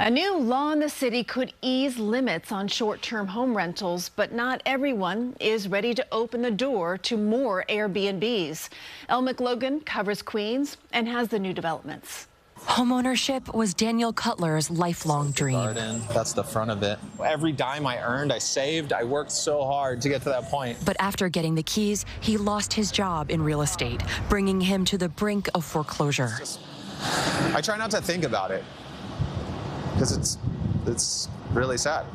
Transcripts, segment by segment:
A new law in the city could ease limits on short-term home rentals, but not everyone is ready to open the door to more Airbnbs. Elle McLogan covers Queens and has the new developments. Homeownership was Daniel Cutler's lifelong dream. Garden, that's the front of it. Every dime I earned, I saved. I worked so hard to get to that point. But after getting the keys, he lost his job in real estate, bringing him to the brink of foreclosure. I try not to think about it because it's really sad.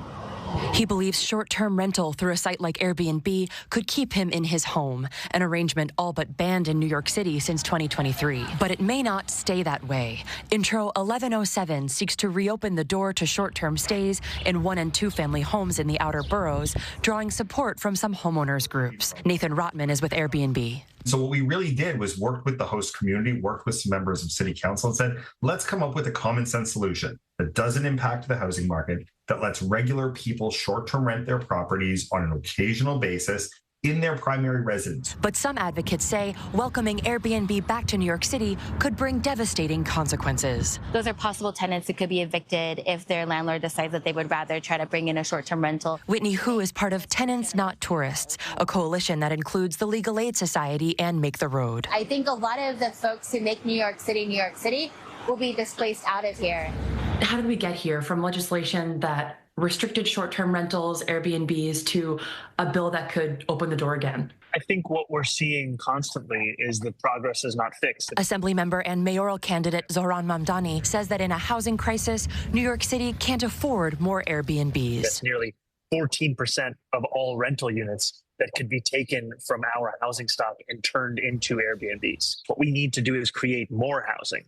He believes short-term rental through a site like Airbnb could keep him in his home, an arrangement all but banned in New York City since 2023. But it may not stay that way. Intro 1107 seeks to reopen the door to short-term stays in 1- and 2-family homes in the outer boroughs, drawing support from some homeowners groups. Nathan Rotman is with Airbnb. So what we really did was worked with the host community, worked with some members of city council and said, let's come up with a common sense solution that doesn't impact the housing market, that lets regular people short-term rent their properties on an occasional basis in their primary residence. But some advocates say welcoming Airbnb back to New York City could bring devastating consequences. Those are possible tenants who could be evicted if their landlord decides that they would rather try to bring in a short-term rental. Whitney Hu is part of Tenants Not Tourists, a coalition that includes the Legal Aid Society and Make the Road. I think a lot of the folks who make New York City will be displaced out of here. How did we get here from legislation that restricted short-term rentals, Airbnbs, to a bill that could open the door again? I think what we're seeing constantly is that progress is not fixed. Assemblymember and mayoral candidate Zohran Mamdani says that in a housing crisis, New York City can't afford more Airbnbs. That's nearly 14% of all rental units that could be taken from our housing stock and turned into Airbnbs. What we need to do is create more housing.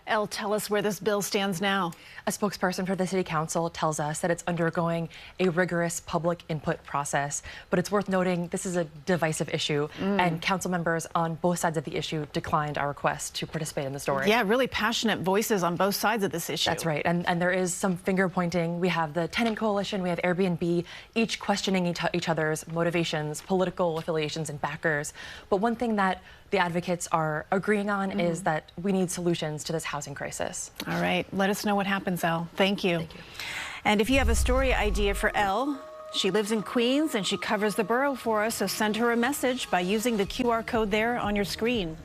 Elle, tell us where this bill stands now. A spokesperson for the city council tells us that it's undergoing a rigorous public input process, but it's worth noting this is a divisive issue, and council members on both sides of the issue declined our request to participate in the story. Yeah, really passionate voices on both sides of this issue. That's right, and there is some finger pointing. We have the tenant coalition, we have Airbnb, each questioning each other's motivations, political affiliations, and backers. But one thing that the advocates are agreeing on is that we need solutions to this housing crisis. All right, let us know what happens, Elle. Thank you. Thank you. And if you have a story idea for Elle, she lives in Queens and she covers the borough for us, so send her a message by using the QR code there on your screen.